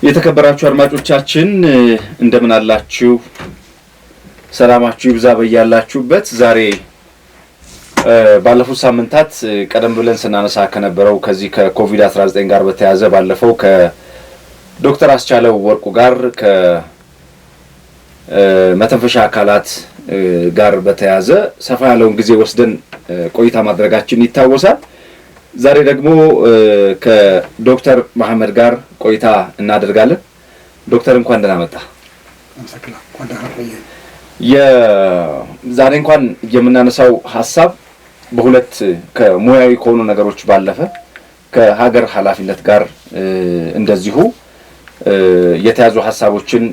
የተከበራችሁ አድማጮቻችን እንደምን አላችሁ? ሰላማችሁ ይብዛ በያላችሁበት። ዛሬ ባለፉት ሳምንታት ቀደም ብለን ስናነሳ ከነበረው ከዚህ ከኮቪድ-19 ጋር በተያያዘ ባለፈው ከዶክተር አስቻለው ወርቁ ጋር ከመተንፈሻ አካላት ጋር በተያያዘ ሰፋ ያለውን ጊዜ ወስደን ቆይታ ማድረጋችን ይታወሳል። ዛሬ ደግሞ ከዶክተር መሐመድ ጋር ቆይታ እናደርጋለን። ዶክተር እንኳን ደህና መጣ። አመሰግናለሁ። እንኳን ደህና ቆየ። ዛሬ እንኳን የምናነሳው ሐሳብ በሁለት ከሙያዊ ከሆኑ ነገሮች ባለፈ ከሀገር ኃላፊነት ጋር እንደዚሁ የተያዙ ሐሳቦችን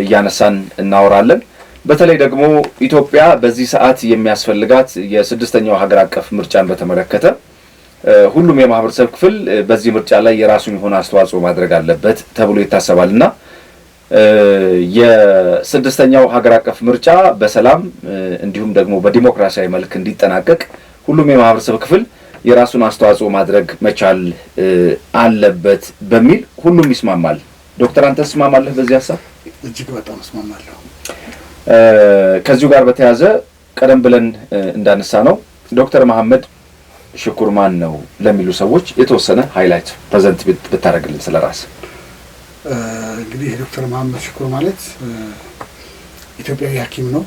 እያነሳን እናወራለን። በተለይ ደግሞ ኢትዮጵያ በዚህ ሰዓት የሚያስፈልጋት የስድስተኛው ሀገር አቀፍ ምርጫን በተመለከተ ሁሉም የማህበረሰብ ክፍል በዚህ ምርጫ ላይ የራሱን የሆነ አስተዋጽኦ ማድረግ አለበት ተብሎ ይታሰባልና የስድስተኛው ሀገር አቀፍ ምርጫ በሰላም እንዲሁም ደግሞ በዲሞክራሲያዊ መልክ እንዲጠናቀቅ ሁሉም የማህበረሰብ ክፍል የራሱን አስተዋጽኦ ማድረግ መቻል አለበት በሚል ሁሉም ይስማማል። ዶክተር አንተ ተስማማለህ በዚህ ሐሳብ? እጅግ በጣም እስማማለሁ። ከዚሁ ጋር በተያያዘ ቀደም ብለን እንዳነሳ ነው ዶክተር መሐመድ ሽኩር ማን ነው ለሚሉ ሰዎች የተወሰነ ሃይላይት ፕሬዘንት ብታደርግልን ስለራስ። እንግዲህ ዶክተር መሐመድ ሽኩር ማለት ኢትዮጵያዊ ሐኪም ነው።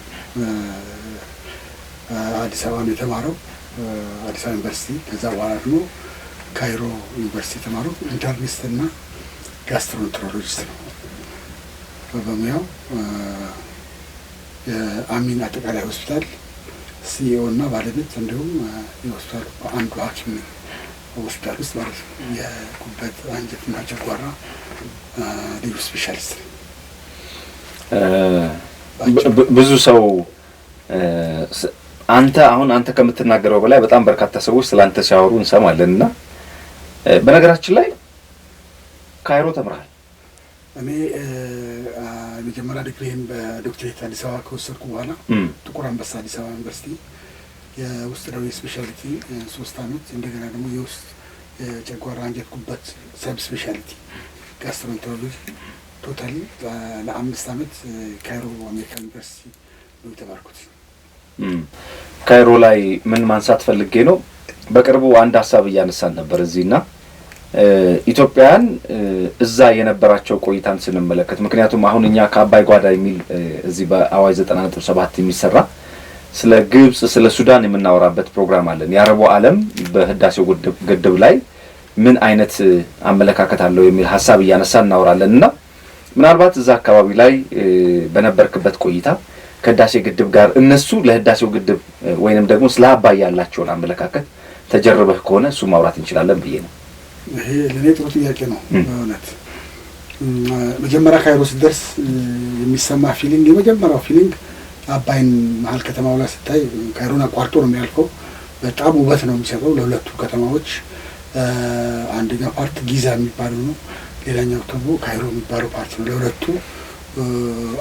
አዲስ አበባ ነው የተማረው፣ አዲስ አበባ ዩኒቨርሲቲ። ከዛ በኋላ ደግሞ ካይሮ ዩኒቨርሲቲ የተማረው ኢንተርኒስት እና ጋስትሮንትሮሎጂስት ነው። በሙያው የአሚን አጠቃላይ ሆስፒታል ሲኢኦ እና ባለቤት እንዲሁም የሆስፒታሉ አንዱ ሐኪም ነው። ሆስፒታል ውስጥ ማለት ነው የጉበት አንጀትና ጨጓራ ልዩ ስፔሻሊስት ነው። ብዙ ሰው አንተ ከምትናገረው በላይ በጣም በርካታ ሰዎች ስላንተ ሲያወሩ እንሰማለን እና በነገራችን ላይ ካይሮ ተምረሃል። እኔ የመጀመሪያ ዲግሪን በዶክትሬት አዲስ አበባ ከወሰድኩ በኋላ ጥቁር አንበሳ አዲስ አበባ ዩኒቨርሲቲ የውስጥ ደዌ ስፔሻሊቲ 3 ዓመት እንደገና ደግሞ የውስጥ የጨጓራ አንጀት ጉበት ሰብ ስፔሻሊቲ ጋስትሮንትሮሎጂ ቶታሊ ለ5 ዓመት ካይሮ አሜሪካን ዩኒቨርሲቲ ነው የተማርኩት። ካይሮ ላይ ምን ማንሳት ፈልጌ ነው፣ በቅርቡ አንድ ሀሳብ እያነሳን ነበር እዚህና ኢትዮጵያን እዛ የነበራቸው ቆይታን ስንመለከት፣ ምክንያቱም አሁን እኛ ከአባይ ጓዳ የሚል እዚህ በአዋጅ 90.7 የሚሰራ ስለ ግብጽ ስለ ሱዳን የምናወራበት ፕሮግራም አለን። የአረቡ ዓለም በህዳሴው ግድብ ላይ ምን አይነት አመለካከት አለው የሚል ሐሳብ እያነሳን እናወራለንና ምናልባት እዛ አካባቢ ላይ በነበርክበት ቆይታ ከህዳሴ ግድብ ጋር እነሱ ለህዳሴው ግድብ ወይንም ደግሞ ስለ አባይ ያላቸውን አመለካከት ተጀርበህ ከሆነ እሱ ማውራት እንችላለን ብዬ ነው። ይሄ ለኔ ጥሩ ጥያቄ ነው። በእውነት መጀመሪያ ካይሮ ሲደርስ የሚሰማ ፊሊንግ የመጀመሪያው ፊሊንግ አባይን መሀል ከተማው ላይ ስታይ ካይሮን አቋርጦ ነው የሚያልፈው። በጣም ውበት ነው የሚሰጠው ለሁለቱ ከተማዎች። አንደኛው ፓርት ጊዛ የሚባለው ነው፣ ሌላኛው ደግሞ ካይሮ የሚባለው ፓርት ነው። ለሁለቱ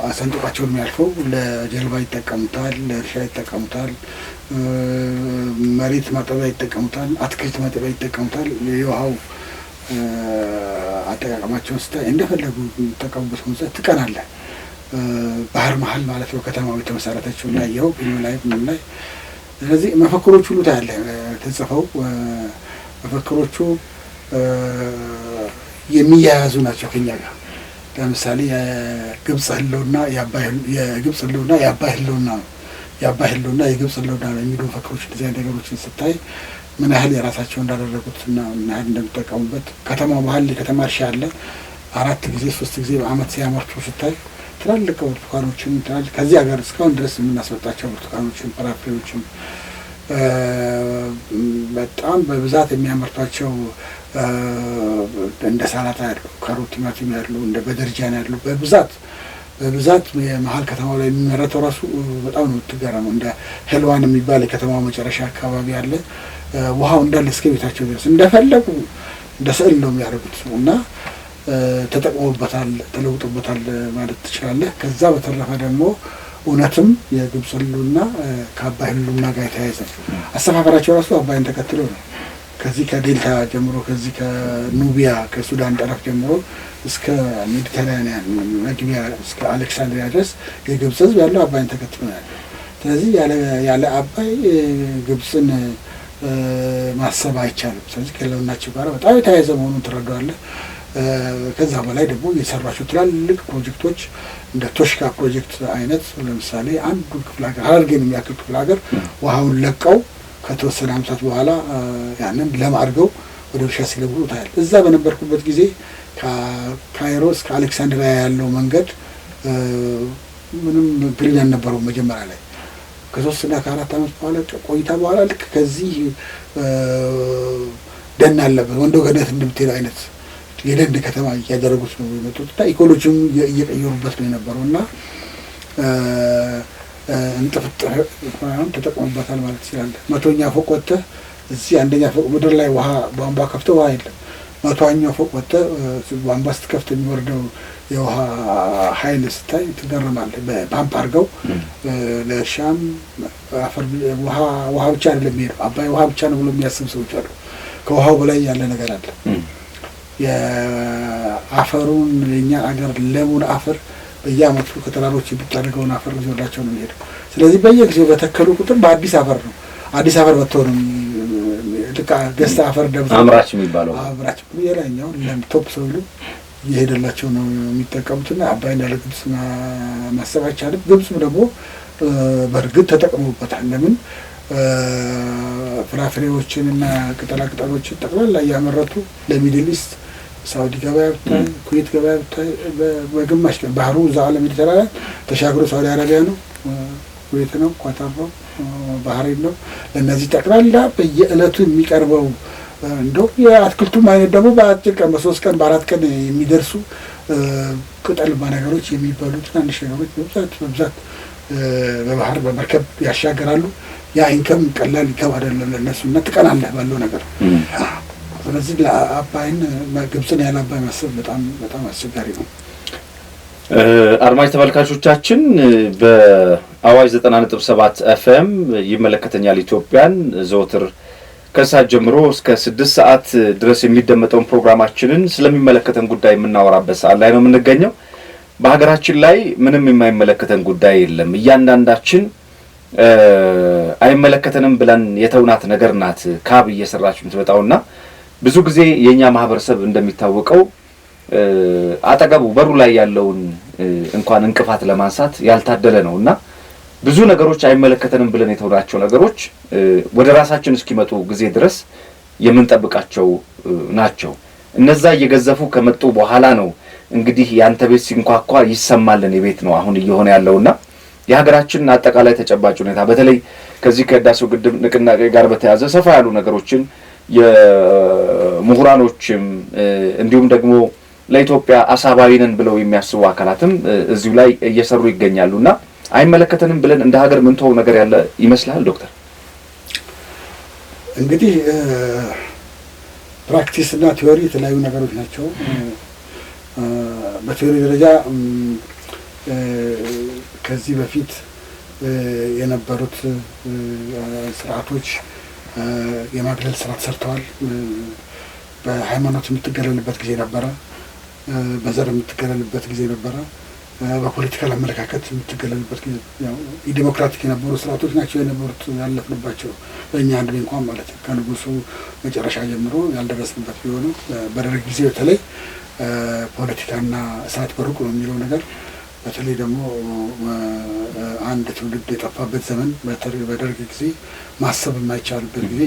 አሰንጥቋቸው ነው የሚያልፈው። ለጀልባ ይጠቀሙታል፣ ለእርሻ ይጠቀሙታል፣ መሬት ማጠቢያ ይጠቀሙታል፣ አትክልት ማጠቢያ ይጠቀሙታል። የውሃው አጠቃቀማቸውን ስታይ እንደፈለጉ የሚጠቀሙበት ሆኖ ትቀናለህ። ባህር መሀል ማለት ነው ከተማው የተመሰረተችው እና ያው ፊልም ላይ ምን ላይ ስለዚህ መፈክሮቹ ሁሉ ታያለህ ተጽፈው። መፈክሮቹ የሚያያዙ ናቸው ከኛ ጋር። ለምሳሌ የግብጽ ህልውና የግብጽ ህልውና የአባይ ህልውና ነው፣ የአባይ ህልውና የግብጽ ህልውና ነው የሚሉ መፈክሮች እንደዚህ አይነት ነገሮችን ስታይ ምን ያህል የራሳቸው እንዳደረጉት እና ምን ያህል እንደሚጠቀሙበት። ከተማው መሀል የከተማ እርሻ አለ። 4 ጊዜ 3 ጊዜ በአመት ሲያመርቱ ስታይ ትላልቅ ብርቱካኖችን ከዚህ ሀገር እስካሁን ድረስ የምናስመጣቸው ብርቱካኖችን፣ ፍራፍሬዎችን በጣም በብዛት የሚያመርቷቸው እንደ ሰላጣ ያሉ፣ ካሮት፣ ቲማቲም ያሉ፣ እንደ በደርጃን ያሉ በብዛት የመሀል ከተማው ላይ የሚመረተው ራሱ በጣም ነው የምትገረመው። እንደ ሄልዋን የሚባል የከተማው መጨረሻ አካባቢ ያለ ውሃው እንዳለ እስከ ቤታቸው ድረስ እንደፈለጉ እንደ ስዕል ነው የሚያደርጉት እና ተጠቅሞበታል፣ ተለውጦበታል ማለት ትችላለህ። ከዛ በተረፈ ደግሞ እውነትም የግብጽ ህልውና ከአባይ ህልውና ጋር የተያያዘ አሰፋፈራቸው ራሱ አባይን ተከትሎ ነው። ከዚህ ከዴልታ ጀምሮ ከዚህ ከኑቢያ ከሱዳን ጠረፍ ጀምሮ እስከ ሜዲተራኒያን መግቢያ እስከ አሌክሳንድሪያ ድረስ የግብጽ ህዝብ ያለው አባይን ተከትሎ ነው ያለው። ስለዚህ ያለ አባይ ግብጽን ማሰብ አይቻልም። ስለዚህ ከለውናቸው ጋር በጣም የተያያዘ መሆኑን ትረዳዋለህ። ከዛ በላይ ደግሞ የሰራቸው ትላልቅ ፕሮጀክቶች እንደ ቶሽካ ፕሮጀክት አይነት ለምሳሌ አንዱ ክፍለ ሀገር ሀረርጌን የሚያክል ክፍለ ሀገር ውሃውን ለቀው ከተወሰነ ዓመታት በኋላ ያንን ለም አድርገው ወደ እርሻ ሲገቡ ታያል። እዛ በነበርኩበት ጊዜ ከካይሮ እስከ አሌክሳንድሪያ ያለው መንገድ ምንም ግሪን አልነበረው መጀመሪያ ላይ። ከ3 እና 4 ዓመት በኋላ ቆይታ በኋላ ልክ ከዚህ ደን አለበት ወንዶ ገነት እንደምትሄድ አይነት የደን ከተማ እያደረጉት ነው የመጡት እና ኢኮሎጂም እየቀየሩበት ነው የነበረው እና እንጥፍጥፍ ተጠቅሞበታል ማለት ይችላል። 100ኛ ፎቅ ወጥተህ እዚህ 1ኛ ፎቅ ምድር ላይ ውሃ ቧንቧ ከፍተው ውሃ የለም። 100ኛው ፎቅ ወጥተህ ቧንቧ ስትከፍት የሚወርደው የውሃ ኃይል ስታይ ትገረማለህ። በፓምፕ አድርገው ለእርሻም አፈር ውሃ ብቻ አይደለም የሚሄደው አባይ ውሃ ብቻ ነው ብሎ የሚያስብ ሰዎች አሉ። ከውሃው በላይ ያለ ነገር አለ። የአፈሩን የኛ አገር ለሙን አፈር በየአመቱ ከተራሮች የሚጣረገውን አፈር ይዞላቸው ነው የሚሄደው። ስለዚህ በየጊዜው በተከሉ ቁጥር በአዲስ አፈር ነው አዲስ አፈር ወጥቶ ነው ልክ ገዝታ አፈር ደብዛ አምራች የሚባለው አምራች የላኛው ለቶፕ ሶይሉ እየሄደላቸው ነው የሚጠቀሙትና አባይን ያለ ግብጽ ማሰብ አይቻልም። ግብጽም ደግሞ በእርግጥ ተጠቅመውበታል። ለምን ፍራፍሬዎችንና ቅጠላቅጠሎችን ጠቅላላ እያመረቱ ለሚድል ኢስት ሳውዲ ገበያ ብታይ ኩዌት ገበያ ብታይ በግማሽ ቀን ባህሩ እዛ ለሜዲተራኒያን ተሻግሮ ሳውዲ አረቢያ ነው፣ ኩዌት ነው፣ ኳታር ነው፣ ባህሬን ነው። ለእነዚህ ጠቅላላ በየዕለቱ የሚቀርበው እንደው የአትክልቱም አይነት ደግሞ በአጭር ቀን በ3 ቀን በ4 ቀን የሚደርሱ ቅጠልማ ነገሮች የሚበሉ ትናንሽ ነገሮች በብዛት በባህር በመርከብ ያሻገራሉ። ያ ኢንከም ቀላል ኢንከም አይደለም ለእነሱ እና ትቀናለህ ባለው ነገር። ስለዚህ ለአባይን ግብጽን ያለ አባይ ማሰብ በጣም በጣም አስቸጋሪ ነው። አድማጭ ተመልካቾቻችን በአዋጅ 90.7 ኤፍኤም ይመለከተኛል ኢትዮጵያን ዘወትር ከሰዓት ጀምሮ እስከ 6 ሰዓት ድረስ የሚደመጠውን ፕሮግራማችንን ስለሚመለከተን ጉዳይ የምናወራበት ሰዓት ላይ ነው የምንገኘው። በሀገራችን ላይ ምንም የማይመለከተን ጉዳይ የለም። እያንዳንዳችን አይመለከተንም ብለን የተውናት ነገር ናት ካብ እየሰራች የምትመጣውና ብዙ ጊዜ የኛ ማህበረሰብ እንደሚታወቀው አጠገቡ በሩ ላይ ያለውን እንኳን እንቅፋት ለማንሳት ያልታደለ ነውና ብዙ ነገሮች አይመለከተንም ብለን የተውናቸው ነገሮች ወደ ራሳችን እስኪመጡ ጊዜ ድረስ የምንጠብቃቸው ናቸው። እነዛ እየገዘፉ ከመጡ በኋላ ነው እንግዲህ ያንተ ቤት ሲንኳኳ ይሰማልን የቤት ነው አሁን እየሆነ ያለውና የሀገራችን አጠቃላይ ተጨባጭ ሁኔታ በተለይ ከዚህ ከህዳሴው ግድብ ንቅናቄ ጋር በተያያዘ ሰፋ ያሉ ነገሮችን የምሁራኖችም እንዲሁም ደግሞ ለኢትዮጵያ አሳባዊነን ብለው የሚያስቡ አካላትም እዚሁ ላይ እየሰሩ ይገኛሉና አይመለከተንም ብለን እንደ ሀገር ምን ተወው ነገር ያለ ይመስላል ዶክተር? እንግዲህ ፕራክቲስ እና ቲዮሪ የተለያዩ ነገሮች ናቸው። በቲዮሪ ደረጃ ከዚህ በፊት የነበሩት ስርዓቶች የማግለል ስራ ተሰርተዋል። በሃይማኖት የምትገለልበት ጊዜ ነበረ፣ በዘር የምትገለልበት ጊዜ ነበረ፣ በፖለቲካል አመለካከት የምትገለልበት ጊዜ ያው ዲሞክራቲክ የነበሩ ስርዓቶች ናቸው የነበሩት ያለፍንባቸው። በእኛ አንድ እንኳን ማለት ከንጉሱ መጨረሻ ጀምሮ ያልደረስንበት ቢሆንም በደርግ ጊዜ በተለይ ፖለቲካና እሳት በሩቅ ነው የሚለው ነገር በተለይ ደግሞ አንድ ትውልድ የጠፋበት ዘመን በደርግ ጊዜ ማሰብ የማይቻልበት ጊዜ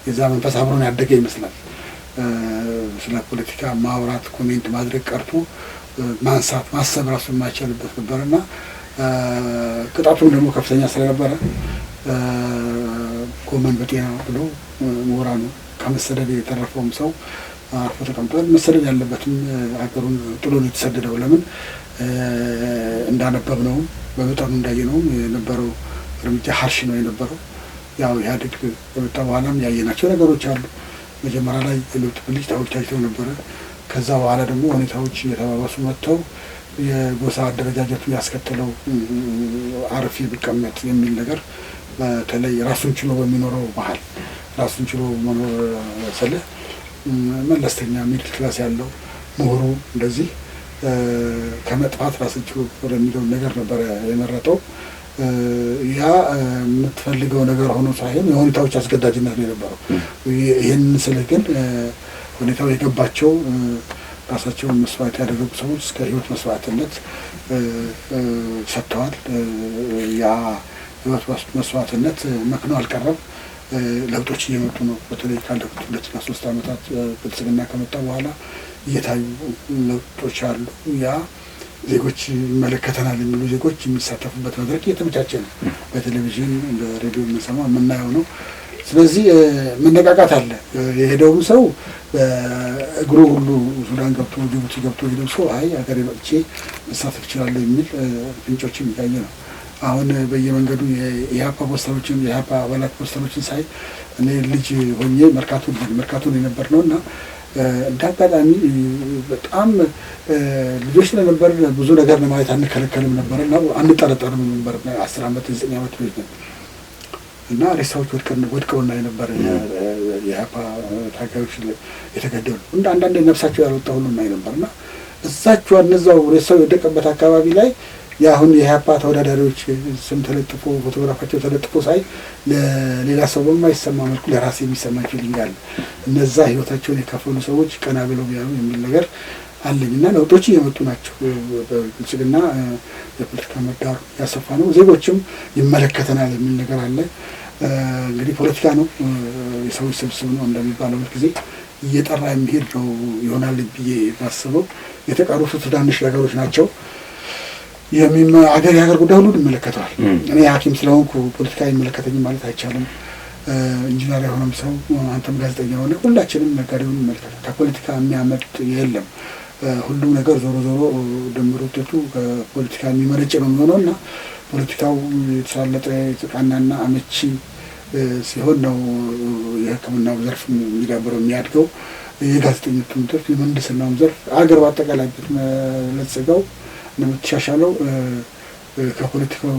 የዛ መንፈስ አብሮን ያደገ ይመስላል። ስለ ፖለቲካ ማውራት ኮሜንት ማድረግ ቀርቶ ማንሳት ማሰብ ራሱ የማይቻልበት ነበርና ቅጣቱም ደግሞ ከፍተኛ ስለነበረ ጎመን በጤና ብሎ ምሁራኑ ከመሰደድ የተረፈውም ሰው አርፎ ተቀምጧል። መሰደድ ያለበትም ሀገሩን ጥሎ ነው የተሰደደው። ለምን እንዳነበብነው በመጠኑ እንዳየነውም የነበረው እርምጃ ሀርሽ ነው የነበረው። ያው ኢህአዴግ ከመጣ በኋላም ያየናቸው ነገሮች አሉ። መጀመሪያ ላይ የለውጥ ብልጭታዎች ታይተው ነበረ። ከዛ በኋላ ደግሞ ሁኔታዎች እየተባባሱ መጥተው የጎሳ አደረጃጀቱ ያስከተለው አርፌ ቢቀመጥ የሚል ነገር በተለይ ራሱን ችሎ በሚኖረው ባህል ራሱን ችሎ መኖር ስለ መለስተኛ ሚድል ክላስ ያለው ምሁሩ እንደዚህ ከመጥፋት ራሱን ችሎ ወደሚለው ነገር ነበር የመረጠው። ያ የምትፈልገው ነገር ሆኖ ሳይሆን የሁኔታዎች አስገዳጅነት ነው የነበረው። ይህን ስልህ ግን ሁኔታው የገባቸው ራሳቸውን መስዋዕት ያደረጉ ሰዎች እስከ ህይወት መስዋዕትነት ሰጥተዋል። ያ ህይወት መስዋዕትነት መክኖ አልቀረም። ለውጦች እየመጡ ነው። በተለይ ካለፉት 2-3 ዓመታት ብልጽግና ከመጣ በኋላ እየታዩ ለውጦች አሉ። ያ ዜጎች ይመለከተናል የሚሉ ዜጎች የሚሳተፉበት መድረክ እየተመቻቸ ነው። በቴሌቪዥን በሬዲዮ የምንሰማው የምናየው ነው። ስለዚህ መነቃቃት አለ። የሄደውም ሰው በእግሩ ሁሉ ሱዳን ገብቶ ጅቡቲ ገብቶ ሄደው ሰው አይ ሀገሬ መጥቼ መሳተፍ እችላለሁ የሚል ፍንጮችን እያየ ነው። አሁን በየመንገዱ የኢህአፓ ፖስተሮችን የኢህአፓ አባላት ፖስተሮችን ሳይ እኔ ልጅ ሆኜ መርካቶን የነበር ነው እና እንደ አጋጣሚ በጣም ልጆች ስለነበር ብዙ ነገር ለማየት አንከለከልም ነበር እና አንጠረጠርም ነበር። 10 ዓመት 9 ዓመት ልጅ ነበር እና ሬሳዎች ወድቀው እና የነበረ የኢህአፓ ታጋዮች የተገደሉ እንደ አንዳንድ ነፍሳቸው ያልወጣ ሁሉ እና ነበርና እዛቸው እነዛው ሬሳው የወደቀበት አካባቢ ላይ ያሁን የኢህአፓ ተወዳዳሪዎች ስም ተለጥፎ ፎቶግራፋቸው ተለጥፎ ሳይ ለሌላ ሰው በማይሰማ መልኩ ለራሴ የሚሰማኝ ፊሊንግ አለ። እነዛ ህይወታቸውን የከፈሉ ሰዎች ቀና ብለው ቢያዩ የሚል ነገር አለኝና ለውጦች እየመጡ ናቸው። በብልጽግና የፖለቲካ ምህዳሩ ያሰፋ ነው። ዜጎችም ይመለከተናል የሚል ነገር አለ። እንግዲህ ፖለቲካ ነው፣ የሰዎች ስብስብ ነው እንደሚባለው ጊዜ እየጠራ የሚሄድ ነው ይሆናል ብዬ ማስበው። የተቀሩት ትናንሽ ነገሮች ናቸው። የሀገር ጉዳይ ሁሉ ይመለከተዋል። እኔ ሐኪም ስለሆንኩ ፖለቲካ አይመለከተኝም ማለት አይቻልም። ኢንጂነር የሆነም ሰው አንተም ጋዜጠኛ ሆነ ሁላችንም ነጋዴውን ይመለከታል። ከፖለቲካ የሚያመጥ የለም። ሁሉም ነገር ዞሮ ዞሮ ድምር ውጤቱ ከፖለቲካ የሚመነጭ ነው የሚሆነው እና ፖለቲካው የተሳለጠ የተቃናና አመቺ ሲሆን ነው የሕክምናው ዘርፍ የሚዳብረው የሚያድገው። የጋዜጠኝነቱም ዘርፍ የምህንድስናውም ዘርፍ አገር በአጠቃላይ ለተሰጋው እንደምትሻሻለው ከፖለቲካው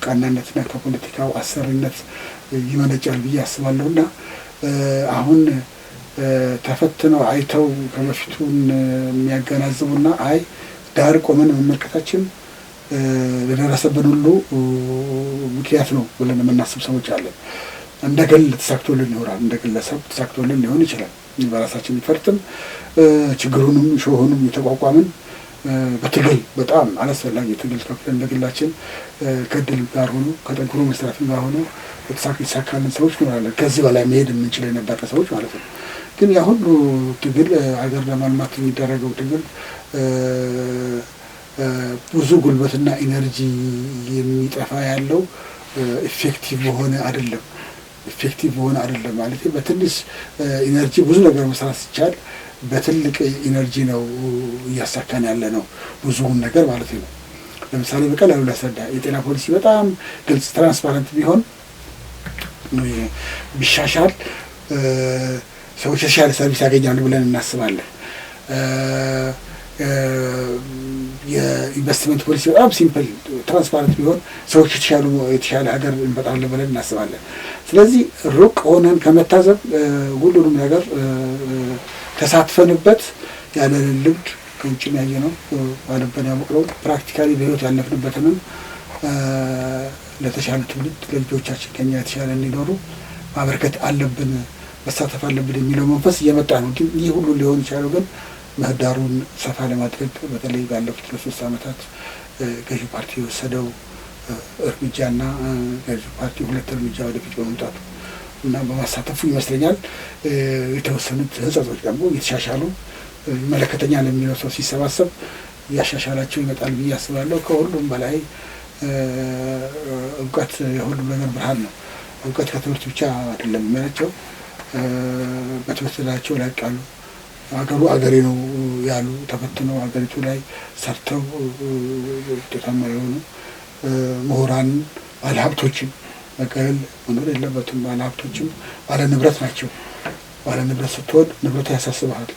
ቃናነትና ከፖለቲካው አሰሪነት ይመነጫል ብዬ አስባለሁና አሁን ተፈትነው አይተው ከበፊቱን የሚያገናዝቡና አይ ዳር ቆመን መመልከታችን ለደረሰብን ሁሉ ምክንያት ነው ብለን የምናስብ ሰዎች አለን። እንደ ግል ተሳክቶልን ይሆናል፣ እንደ ግለሰብ ተሳክቶልን ሊሆን ይችላል። በራሳችን ይፈርጥም ችግሩንም ሾሆንም የተቋቋምን በትግል በጣም አላስፈላጊ ትግል ከፍለን ለግላችን ከድል ጋር ሆኖ ከጠንክሮ መስራት ጋር ሆኖ የተሳካልን ሰዎች ይኖራለን። ከዚህ በላይ መሄድ የምንችል የነበረ ሰዎች ማለት ነው። ግን ያ ሁሉ ትግል ሀገር ለማልማት የሚደረገው ትግል ብዙ ጉልበትና ኢነርጂ የሚጠፋ ያለው ኢፌክቲቭ በሆነ አይደለም። ኢፌክቲቭ በሆነ አይደለም ማለት በትንሽ ኢነርጂ ብዙ ነገር መስራት ሲቻል በትልቅ ኢነርጂ ነው እያሳካን ያለ ነው ብዙውን ነገር ማለት ነው። ለምሳሌ በቀላሉ ላስረዳ። የጤና ፖሊሲ በጣም ግልጽ ትራንስፓረንት ቢሆን ቢሻሻል ሰዎች የተሻለ ሰርቪስ ያገኛሉ ብለን እናስባለን። የኢንቨስትመንት ፖሊሲ በጣም ሲምፕል ትራንስፓረንት ቢሆን ሰዎች የተሻለ ሀገር እንፈጥራለን ብለን እናስባለን። ስለዚህ ሩቅ ሆነን ከመታዘብ ሁሉንም ነገር ተሳትፈንበት ያለንን ልምድ ከውጭም ያየነው ባለበን ያወቅነው ፕራክቲካሊ በህይወት ያለፍንበትንም ለተሻለ ትውልድ ለልጆቻችን ከኛ የተሻለ እንዲኖሩ ማበርከት አለብን፣ መሳተፍ አለብን የሚለው መንፈስ እየመጣ ነው። ግን ይህ ሁሉ ሊሆን ይችላል ግን ምህዳሩን ሰፋ ለማድረግ በተለይ ባለፉት 3 ዓመታት ገዢ ፓርቲ የወሰደው እርምጃና ገዢ ፓርቲ 2 እርምጃ ወደፊት በመምጣቱ እና በማሳተፉ ይመስለኛል የተወሰኑት ህጸጾች ደግሞ እየተሻሻሉ ይመለከተኛል የሚለው ሰው ሲሰባሰብ ያሻሻላቸው ይመጣል ብዬ አስባለሁ። ከሁሉም በላይ እውቀት የሁሉም ነገር ብርሃን ነው። እውቀት ከትምህርት ብቻ አይደለም የሚመነጨው። በትምህርት ላቸው ላይ ቃሉ አገሩ አገሬ ነው ያሉ ተፈትነው ሀገሪቱ ላይ ሰርተው ውጤታማ የሆኑ ምሁራን ባለሀብቶችም መቀበል መኖር የለበትም። ባለሀብቶችም ባለ ንብረት ናቸው። ባለ ንብረት ስትሆን ንብረቱ ያሳስብሃል፣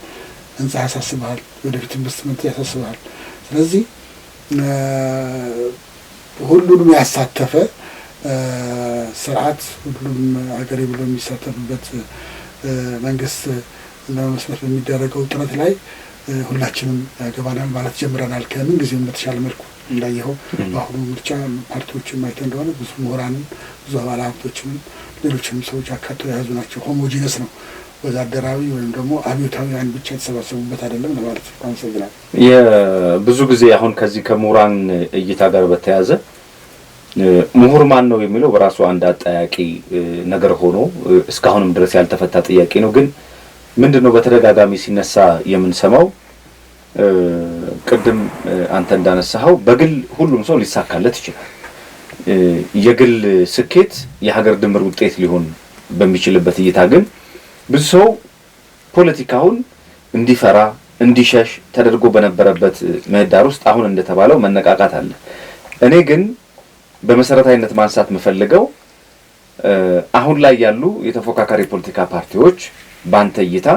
ህንፃ ያሳስብሃል፣ ወደፊት ኢንቨስትመንት ያሳስብሃል። ስለዚህ ሁሉንም ያሳተፈ ስርዓት ሁሉም ሀገሬ ብሎ የሚሳተፍበት መንግስት ለመመስረት በሚደረገው ጥረት ላይ ሁላችንም ያገባናል ማለት ጀምረናል። ከምን ጊዜም በተሻለ መልኩ እንዳየኸው በአሁኑ ምርጫ ፓርቲዎችን ማየት እንደሆነ ብዙ ምሁራንም ብዙ አባል ሀብቶችንም ሌሎችንም ሰዎች አካተው የያዙ ናቸው። ሆሞጂነስ ነው። ወዛደራዊ ወይም ደግሞ አብዮታዊያን ብቻ የተሰባሰቡበት አይደለም ለማለት ነው። አመሰግናለሁ። ብዙ ጊዜ አሁን ከዚህ ከምሁራን እይታ ጋር በተያያዘ ምሁር ማን ነው የሚለው በራሱ አንድ አጠያቂ ነገር ሆኖ እስካሁንም ድረስ ያልተፈታ ጥያቄ ነው። ግን ምንድነው በተደጋጋሚ ሲነሳ የምንሰማው ቅድም አንተ እንዳነሳኸው በግል ሁሉም ሰው ሊሳካለት ይችላል። የግል ስኬት የሀገር ድምር ውጤት ሊሆን በሚችልበት እይታ ግን ብዙ ሰው ፖለቲካውን እንዲፈራ እንዲሸሽ ተደርጎ በነበረበት ምህዳር ውስጥ አሁን እንደተባለው መነቃቃት አለ። እኔ ግን በመሰረታዊነት ማንሳት የምፈልገው አሁን ላይ ያሉ የተፎካካሪ ፖለቲካ ፓርቲዎች ባንተ እይታ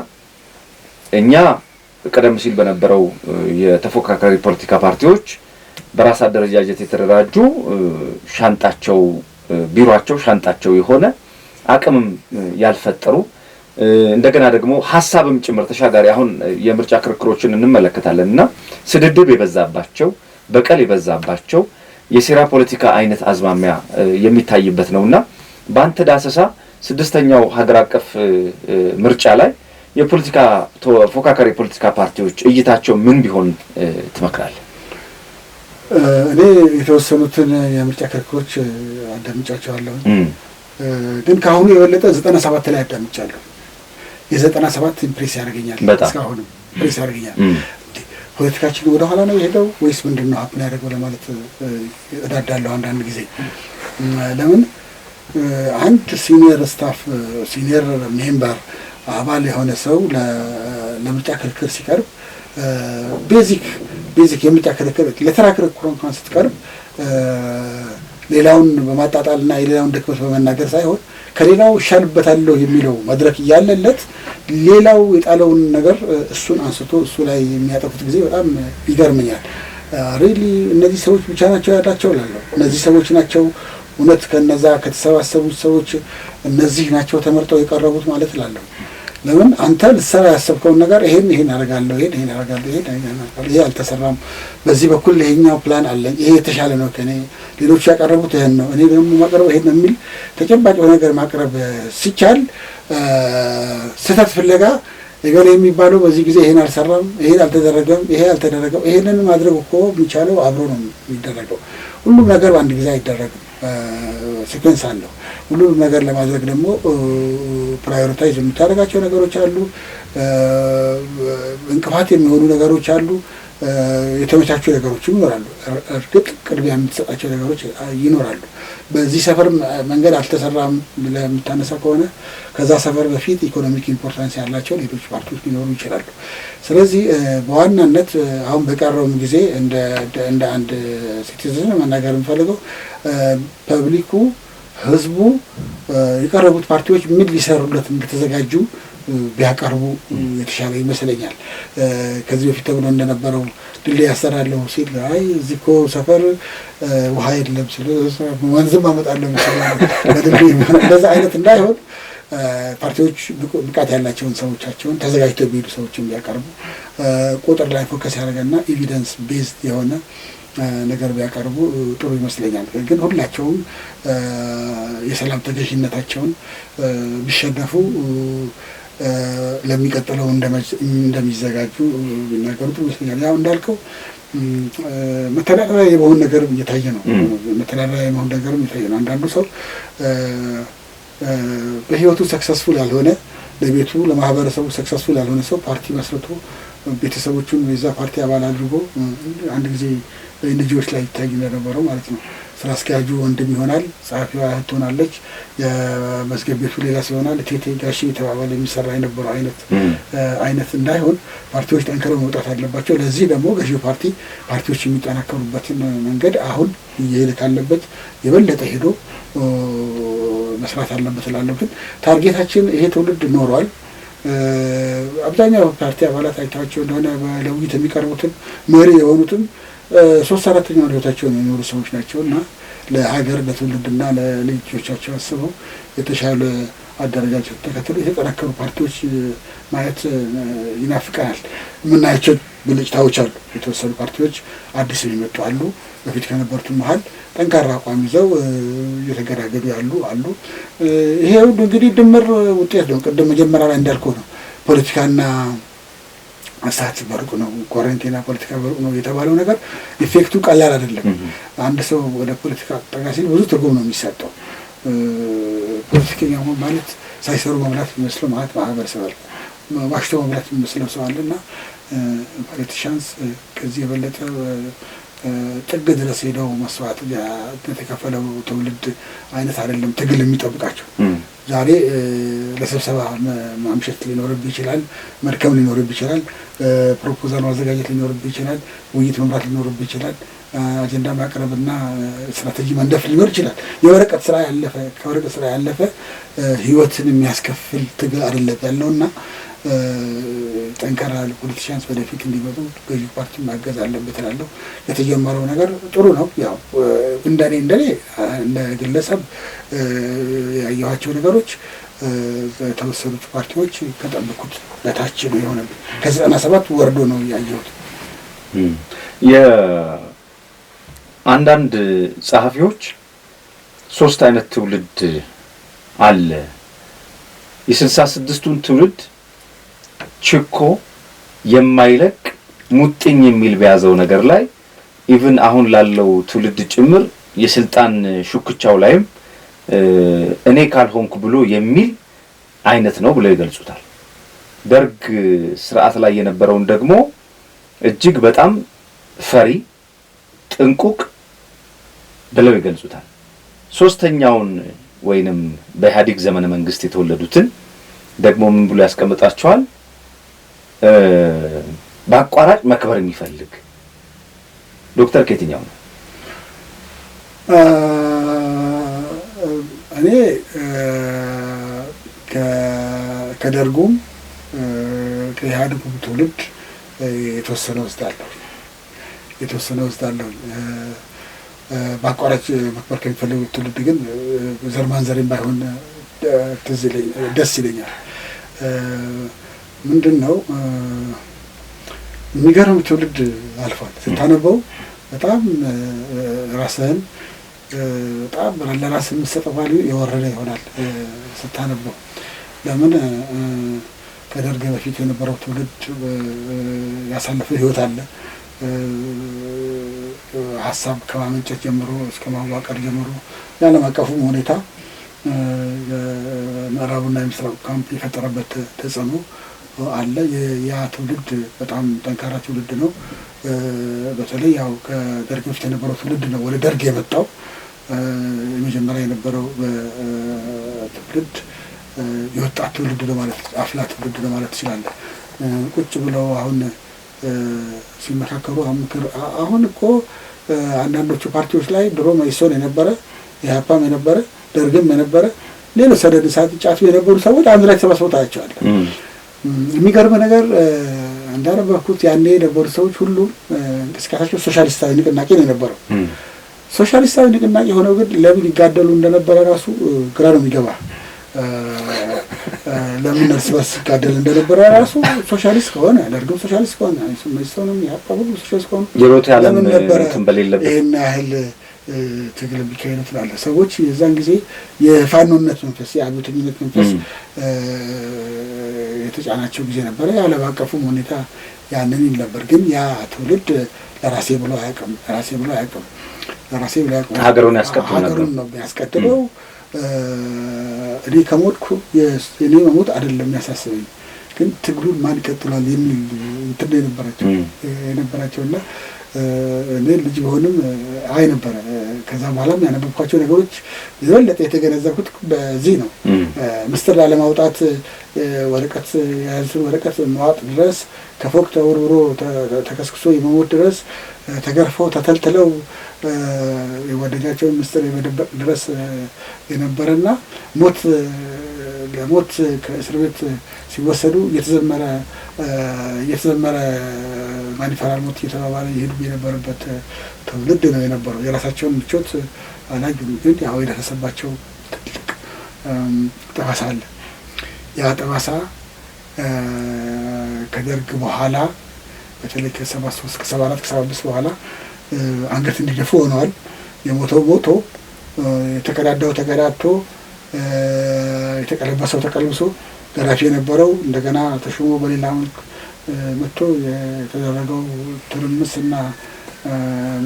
እኛ ቀደም ሲል በነበረው የተፎካካሪ ፖለቲካ ፓርቲዎች በራስ አደረጃጀት የተደራጁ ሻንጣቸው ቢሮአቸው ሻንጣቸው የሆነ አቅምም ያልፈጠሩ እንደገና ደግሞ ሐሳብም ጭምር ተሻጋሪ አሁን የምርጫ ክርክሮችን እንመለከታለንና ስድድብ የበዛባቸው በቀል የበዛባቸው የሴራ ፖለቲካ አይነት አዝማሚያ የሚታይበት ነውና በአንተ ዳሰሳ ስድስተኛው ሀገር አቀፍ ምርጫ ላይ የፖለቲካ ተፎካካሪ ፖለቲካ ፓርቲዎች እይታቸው ምን ቢሆን ትመክራለህ? እኔ የተወሰኑትን የምርጫ ክርክሮች አዳምጫቸዋለሁ። ግን ከአሁኑ የበለጠ 97 ላይ አዳምጫለሁ። የ97 ኢምፕሬስ ያደርገኛል። እስካሁንም ኢምፕሬስ ያደርገኛል። ፖለቲካችን ወደ ኋላ ነው የሄደው ወይስ ምንድነው ሀፕን ያደርገው ለማለት እዳዳለሁ አንዳንድ ጊዜ። ለምን አንድ ሲኒየር ስታፍ ሲኒየር ሜምበር አባል የሆነ ሰው ለምርጫ ክርክር ሲቀርብ ቤዚክ የምርጫ ክርክር ለተራ ክርክር እንኳን ስትቀርብ ሌላውን በማጣጣልና የሌላውን ድክመት በመናገር ሳይሆን ከሌላው እሻልበታለሁ የሚለው መድረክ እያለለት ሌላው የጣለውን ነገር እሱን አንስቶ እሱ ላይ የሚያጠፉት ጊዜ በጣም ይገርመኛል። ሪሊ እነዚህ ሰዎች ብቻ ናቸው ያላቸው እላለሁ። እነዚህ ሰዎች ናቸው እውነት ከነዛ ከተሰባሰቡት ሰዎች እነዚህ ናቸው ተመርጠው የቀረቡት ማለት እላለሁ። ለምን አንተ ልትሰራ ያሰብከውን ነገር ይሄን አደርጋለሁ ይሄን ይሄ አልተሰራም፣ በዚህ በኩል ይሄኛው ፕላን አለኝ፣ ይሄ የተሻለ ነው ከኔ ሌሎች ያቀረቡት ይሄን ነው እኔ ደግሞ ማቀረብ ይሄን የሚል ተጨባጭ ነገር ማቅረብ ሲቻል ስህተት ፍለጋ የገሌ የሚባለው በዚህ ጊዜ ይሄን አልሰራም፣ ይሄን አልተደረገም፣ ይሄ አልተደረገም። ይሄንን ማድረግ እኮ የሚቻለው አብሮ ነው የሚደረገው። ሁሉም ነገር በአንድ ጊዜ አይደረግም፣ ሲኩዌንስ አለው። ሁሉም ነገር ለማድረግ ደግሞ ፕራዮሪታይዝ የምታደርጋቸው ነገሮች አሉ፣ እንቅፋት የሚሆኑ ነገሮች አሉ፣ የተመቻቹ ነገሮች ይኖራሉ። እርግጥ ቅድሚያ የምትሰጣቸው ነገሮች ይኖራሉ። በዚህ ሰፈር መንገድ አልተሰራም ለምታነሳ ከሆነ ከዛ ሰፈር በፊት ኢኮኖሚክ ኢምፖርታንስ ያላቸው ሌሎች ፓርቲዎች ሊኖሩ ይችላሉ። ስለዚህ በዋናነት አሁን በቀረውም ጊዜ እንደ አንድ ሲቲዝን መናገር የምፈልገው ፐብሊኩ ህዝቡ የቀረቡት ፓርቲዎች ምን ሊሰሩለት እንደተዘጋጁ ቢያቀርቡ የተሻለ ይመስለኛል። ከዚህ በፊት ተብሎ እንደነበረው ድልድይ ያሰራለሁ ሲል አይ እዚህ እኮ ሰፈር ውሃ የለም ሲል ወንዝም አመጣለሁ በድልድይ እንደዛ አይነት እንዳይሆን ፓርቲዎች ብቃት ያላቸውን ሰዎቻቸውን ተዘጋጅተው የሚሄዱ ሰዎችን ቢያቀርቡ ቁጥር ላይ ፎከስ ያደረገና ኤቪደንስ ቤዝድ የሆነ ነገር ቢያቀርቡ ጥሩ ይመስለኛል። ግን ሁላቸውም የሰላም ተገዥነታቸውን ቢሸነፉ ለሚቀጥለው እንደሚዘጋጁ ቢናገሩ ጥሩ ይመስለኛል። ያው እንዳልከው መተዳደሪያ የመሆን ነገርም እየታየ ነው። መተዳደሪያ የመሆን ነገርም እየታየ ነው። አንዳንዱ ሰው በህይወቱ ሰክሰስፉል ያልሆነ ለቤቱ ለማህበረሰቡ ሰክሰስፉል ያልሆነ ሰው ፓርቲ መስርቶ ቤተሰቦቹን የዛ ፓርቲ አባል አድርጎ አንድ ጊዜ በኤንጂኦዎች ላይ ይታይ እንደነበረው ማለት ነው። ስራ አስኪያጁ ወንድም ይሆናል፣ ጸሐፊዋ እህት ትሆናለች፣ የመዝገብ ቤቱ ሌላ ሲሆናል፣ እቴቴ ጋሼ የተባባለ የሚሰራ የነበረው አይነት እንዳይሆን ፓርቲዎች ጠንክረው መውጣት አለባቸው። ለዚህ ደግሞ ገዢው ፓርቲዎች የሚጠናከሩበትን መንገድ አሁን እየሄደ ካለበት የበለጠ ሄዶ መስራት አለበት እላለሁ። ግን ታርጌታችን ይሄ ትውልድ ኖሯል። አብዛኛው ፓርቲ አባላት አይታቸው እንደሆነ ለውይይት የሚቀርቡትን መሪ የሆኑትም 3/4 ህይወታቸውን የሚኖሩ ሰዎች ናቸው እና ለሀገር ለትውልድና ለልጆቻቸው አስበው የተሻለ አደረጃጀት ተከትለው የተጠናከሩ ፓርቲዎች ማየት ይናፍቀናል። የምናያቸው ብልጭታዎች አሉ። የተወሰኑ ፓርቲዎች አዲስ የሚመጡ አሉ። በፊት ከነበሩት መሀል ጠንካራ አቋም ይዘው እየተገዳገዱ ያሉ አሉ። ይሄ ሁሉ እንግዲህ ድምር ውጤት ነው። ቅድም መጀመሪያ ላይ እንዳልከው ነው። ፖለቲካና አሳት በሩቅ ነው፣ ኳረንቲና ፖለቲካ በሩቅ ነው የተባለው ነገር ኢፌክቱ ቀላል አይደለም። አንድ ሰው ወደ ፖለቲካ ጠጋ ሲል ብዙ ትርጉም ነው የሚሰጠው። ፖለቲከኛ ማለት ሳይሰሩ መብላት የሚመስለው ማለት ማህበረሰብ አለ፣ ዋሽቶ መብላት የሚመስለው ሰው አለና ፖለቲሻንስ ከዚህ የበለጠ ጥግ ድረስ ሄደው መስዋዕት የተከፈለው ትውልድ አይነት አይደለም ትግል የሚጠብቃቸው። ዛሬ ለስብሰባ ማምሸት ሊኖርብህ ይችላል፣ መድከም ሊኖርብህ ይችላል፣ ፕሮፖዛል ማዘጋጀት ሊኖርብህ ይችላል፣ ውይይት መምራት ሊኖርብህ ይችላል፣ አጀንዳ ማቅረብና ስትራቴጂ መንደፍ ሊኖር ይችላል። የወረቀት ስራ ያለፈ ከወረቀት ስራ ያለፈ ህይወትን የሚያስከፍል ትግል አይደለም ያለውና ጠንካራ ፖለቲሻንስ ወደፊት እንዲመጡ ገዢ ፓርቲ ማገዝ አለበት እላለሁ። የተጀመረው ነገር ጥሩ ነው። ያው እንደኔ እንደ ግለሰብ ያየኋቸው ነገሮች የተወሰኑት ፓርቲዎች ከጠበቁት በታች ነው የሆነ ከ97 ወርዶ ነው ያየሁት። የአንዳንድ ጸሐፊዎች 3 አይነት ትውልድ አለ። የ66ቱን ትውልድ ችኮ የማይለቅ ሙጥኝ የሚል በያዘው ነገር ላይ ኢቭን አሁን ላለው ትውልድ ጭምር የስልጣን ሹክቻው ላይም እኔ ካልሆንኩ ብሎ የሚል አይነት ነው ብለው ይገልጹታል። ደርግ ስርዓት ላይ የነበረውን ደግሞ እጅግ በጣም ፈሪ ጥንቁቅ ብለው ይገልጹታል። ሶስተኛውን ወይንም በኢህአዴግ ዘመነ መንግስት የተወለዱትን ደግሞ ምን ብሎ ያስቀምጣቸዋል? በአቋራጭ መክበር የሚፈልግ ዶክተር ከየትኛው ነው? እኔ ከደርጉም ከኢህአዴጉም ትውልድ የተወሰነ ወስዳለሁ። በአቋራጭ መክበር ከሚፈልግ ትውልድ ግን ዘር ማንዘሬም ባይሆን ደስ ይለኛል። ምንድን ነው የሚገርም ትውልድ አልፏል። ስታነበው በጣም ራስህን በጣም ለራስህ የምትሰጠው ቫልዩ የወረደ ይሆናል ስታነበው። ለምን ከደርግ በፊት የነበረው ትውልድ ያሳለፈው ህይወት አለ። ሀሳብ ከማመንጨት ጀምሮ እስከ ማዋቀር ጀምሮ የዓለም አቀፉም ሁኔታ ምዕራቡና የምስራቁ ካምፕ የፈጠረበት ተጽዕኖ አለ። ያ ትውልድ በጣም ጠንካራ ትውልድ ነው። በተለይ ያው ከደርግ በፊት የነበረው ትውልድ ነው ወደ ደርግ የመጣው። የመጀመሪያ የነበረው ትውልድ የወጣት ትውልድ ነው ማለት አፍላ ትውልድ ነው ማለት ትችላለህ። ቁጭ ብለው አሁን ሲመካከሩ አሁን እኮ አንዳንዶቹ ፓርቲዎች ላይ ድሮ መኢሶን የነበረ ኢህአፓም የነበረ ደርግም የነበረ ሌሎች ሰደድ እሳት ጫቱ የነበሩ ሰዎች አንድ ላይ ተሰባስበው ታያቸዋለህ። የሚገርም ነገር እንዳነበብኩት ያኔ የነበሩ ሰዎች ሁሉ እንቅስቃሴያቸው ሶሻሊስታዊ ንቅናቄ ነው የነበረው። ሶሻሊስታዊ ንቅናቄ ሆነው ግን ለምን ይጋደሉ እንደነበረ ራሱ ግራ ነው የሚገባ። ለምን እርስ በርስ ይጋደል እንደነበረ ራሱ ሶሻሊስት ከሆነ ደርግም ሶሻሊስት ከሆነ መኢሶንም ያጣበቁ ሶሻሊስት ከሆነ የሮት ያለም እንትን በሌለበት ይሄን ያህል ትግል ቢካሄድ ትላለህ። ሰዎች የዛን ጊዜ የፋኖነት መንፈስ የአብዮተኝነት መንፈስ የተጫናቸው ጊዜ ነበረ። የዓለም አቀፉም ሁኔታ ያንን ይል ነበር። ግን ያ ትውልድ ለራሴ ብሎ አያውቅም። ሀገሩን ያስቀድም ነበር። ሀገሩን ነው ያስቀድመው። እኔ ከሞትኩ የኔ መሞት አይደለም ያሳስበኝ፣ ግን ትግሉን ማን ይቀጥላል የሚል እንትን የነበራቸውና እኔ ልጅ ቢሆንም አይ ነበረ። ከዛ በኋላም ያነበብኳቸው ነገሮች የበለጠ የተገነዘብኩት በዚህ ነው። ምስጢር ላለማውጣት ወረቀት የያዙትን ወረቀት መዋጥ ድረስ ከፎቅ ተወርውሮ ተከስክሶ የመሞት ድረስ ተገርፈው ተተልትለው የጓደኛቸውን ምስጢር የመደበቅ ድረስ የነበረና ለሞት ከእስር ቤት ሲወሰዱ እየተዘመረ ማኒፈራል ሞት እየተባባለ ይሄዱ የነበረበት ትውልድ ነው የነበረው። የራሳቸውን ምቾት አላዩም፣ ግን ያው የደረሰባቸው ትልቅ ጠባሳ አለ። ያ ጠባሳ ከደርግ በኋላ በተለይ ከ73 ከ74 ከ75 በኋላ አንገት እንዲደፉ ሆነዋል። የሞተው ሞቶ የተቀዳዳው ተቀዳድቶ የተቀለበሰው ተቀልብሶ ገራፊ የነበረው እንደገና ተሾሞ በሌላ መልክ መጥቶ የተደረገው ትርምስና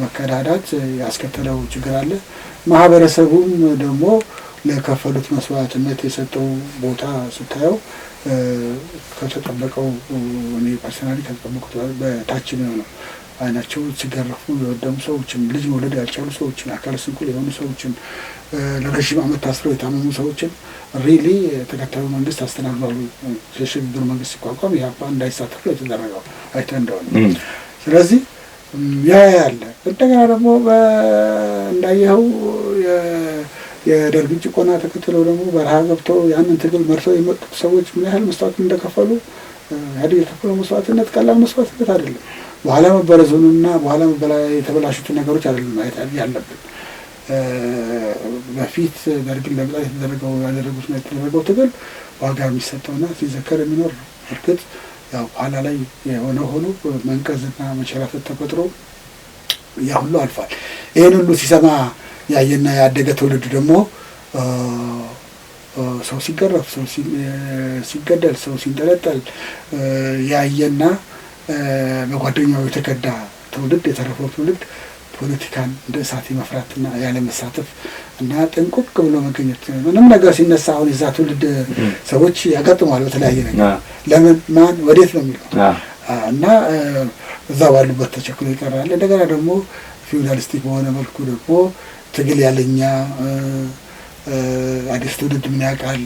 መከዳዳት ያስከተለው ችግር አለ። ማህበረሰቡም ደግሞ ለከፈሉት መስዋዕትነት የሰጠው ቦታ ስታየው ከተጠበቀው እኔ ፐርሰናሊ ከተጠበቁት በታች ነው። አይናቸው ሲገረፉ የወደሙ ሰዎችን፣ ልጅ መውለድ ያልቻሉ ሰዎችን፣ አካለ ስንኩል የሆኑ ሰዎችን፣ ለረዥም ዓመት ታስረው የታመሙ ሰዎችን ሪሊ ተከታዩ መንግስት አስተናግዷል። የሽግግር መንግስት ሲቋቋም ኢህአፓ እንዳይሳተፍ የተደረገው አይተህ እንደሆነ። ስለዚህ ያ ያለ እንደገና ደግሞ እንዳየኸው የደርግን ጭቆና ተከትለው ደግሞ በረሃ ገብተው ያንን ትግል መርተው የመጡት ሰዎች ምን ያህል መስዋዕት እንደከፈሉ ኢህአዴግ የከፈለው መስዋዕትነት ቀላል መስዋዕትነት አይደለም። በኋላ መበረዙንና በኋላ የተበላሹትን ነገሮች አይደለም ማየት ያለብን። በፊት ደርግን ለመጣል የተደረገው ትግል ዋጋ የሚሰጠውና ሲዘከር የሚኖር ነው። እርግጥ ያው በኋላ ላይ የሆነ ሆኖ መንቀዝና መሸራተት ተፈጥሮ ያ ሁሉ አልፏል። ይህን ሁሉ ሲሰማ ያየና ያደገ ትውልድ ደግሞ ሰው ሲገረፍ፣ ሰው ሲገደል፣ ሰው ሲንጠለጠል ያየና በጓደኛው የተከዳ ትውልድ የተረፈው ትውልድ ፖለቲካን እንደ እሳት የመፍራትና ያለ መሳተፍ እና ጥንቁቅ ብሎ መገኘት ምንም ነገር ሲነሳ አሁን የዛ ትውልድ ሰዎች ያጋጥመዋል በተለያየ ነገር ለምን ማን ወዴት ነው የሚለው እና እዛ ባሉበት ተቸክሎ ይቀራል። እንደገና ደግሞ ፊውዳሊስቲክ በሆነ መልኩ ደግሞ ትግል ያለኛ አዲስ ትውልድ ምን ያውቃል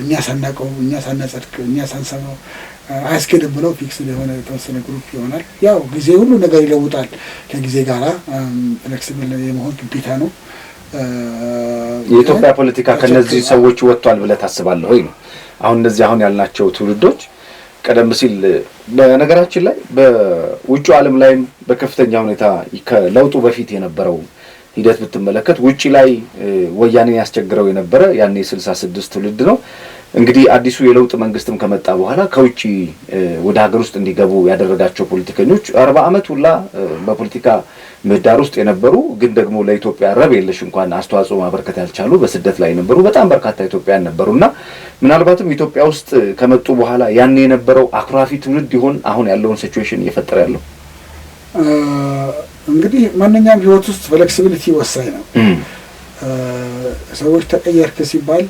እኛ ሳናውቀው እኛ ሳናጸድቅ እኛ ሳንሰማው አያስኬድም ብለው ፊክስ የሆነ የተወሰነ ግሩፕ ይሆናል። ያው ጊዜ ሁሉ ነገር ይለውጣል። ከጊዜ ጋራ ፍሌክሲብል የመሆን ግዴታ ነው። የኢትዮጵያ ፖለቲካ ከነዚህ ሰዎች ወጥቷል ብለህ ታስባለህ ወይ ነው? አሁን እነዚህ አሁን ያልናቸው ትውልዶች ቀደም ሲል በነገራችን ላይ በውጭ ዓለም ላይም በከፍተኛ ሁኔታ ከለውጡ በፊት የነበረው ሂደት ብትመለከት ውጪ ላይ ወያኔ ያስቸግረው የነበረ ያኔ 66 ትውልድ ነው። እንግዲህ አዲሱ የለውጥ መንግስትም ከመጣ በኋላ ከውጪ ወደ ሀገር ውስጥ እንዲገቡ ያደረጋቸው ፖለቲከኞች 40 ዓመት ሁላ በፖለቲካ ምህዳር ውስጥ የነበሩ ግን ደግሞ ለኢትዮጵያ ረብ የለሽ እንኳን አስተዋጽኦ ማበርከት ያልቻሉ በስደት ላይ የነበሩ በጣም በርካታ ኢትዮጵያውያን ነበሩና ምናልባትም ኢትዮጵያ ውስጥ ከመጡ በኋላ ያኔ የነበረው አኩራፊ ትውልድ ይሆን አሁን ያለውን ሲቹዌሽን እየፈጠረ ያለው? እንግዲህ ማንኛውም ህይወት ውስጥ ፍሌክሲቢሊቲ ወሳኝ ነው። ሰዎች ተቀየርክ ሲባል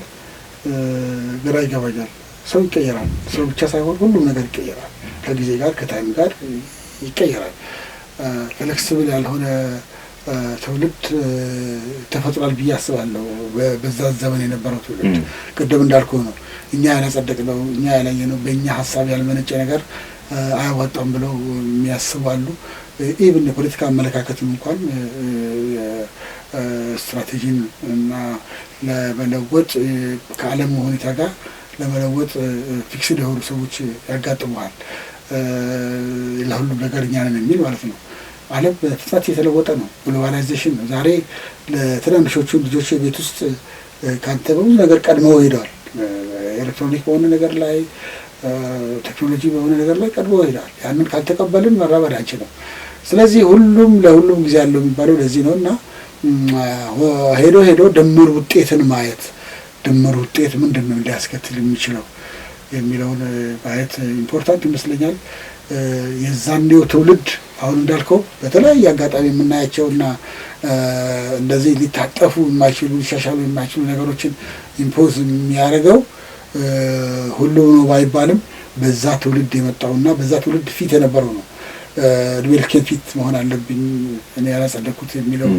ግራ ይገባኛል። ሰው ይቀየራል። ሰው ብቻ ሳይሆን ሁሉም ነገር ይቀየራል። ከጊዜ ጋር ከታይም ጋር ይቀየራል። ፍሌክሲብል ያልሆነ ትውልድ ተፈጥሯል ብዬ አስባለሁ። በዛ ዘመን የነበረው ትውልድ ቅድም እንዳልኩህ ነው። እኛ ያላጸደቅነው እኛ ያላየነው በእኛ ሀሳብ ያልመነጨ ነገር አያዋጣም ብለው የሚያስቡ አሉ። ኢቭን የፖለቲካ አመለካከትም እንኳን ስትራቴጂን እና ለመለወጥ ከዓለም ሁኔታ ጋር ለመለወጥ ፊክስድ የሆኑ ሰዎች ያጋጥመዋል። ለሁሉም ነገር እኛ ነን የሚል ማለት ነው። ዓለም በፍጥነት የተለወጠ ነው። ግሎባላይዜሽን ነው። ዛሬ ለትናንሾቹ ልጆች ቤት ውስጥ ካንተ በብዙ ነገር ቀድመው ሄደዋል። ኤሌክትሮኒክ በሆነ ነገር ላይ ቴክኖሎጂ በሆነ ነገር ላይ ቀድመው ሄደዋል። ያንን ካልተቀበልን መራመድ አንችልም። ስለዚህ ሁሉም ለሁሉም ጊዜ ያለው የሚባለው ለዚህ ነው እና ሄዶ ድምር ውጤትን ማየት ድምር ውጤት ምንድን ነው ሊያስከትል የሚችለው የሚለውን ማየት ኢምፖርታንት ይመስለኛል። የዛኔው ትውልድ አሁን እንዳልከው በተለያየ አጋጣሚ የምናያቸውና እንደዚህ ሊታጠፉ የማይችሉ ሊሻሻሉ የማይችሉ ነገሮችን ኢምፖዝ የሚያደርገው ሁሉ ነው ባይባልም በዛ ትውልድ የመጣውና በዛ ትውልድ ፊት የነበረው ነው። እድሜ ልኬን ፊት መሆን አለብኝ እኔ ያላጸደቅኩት የሚለው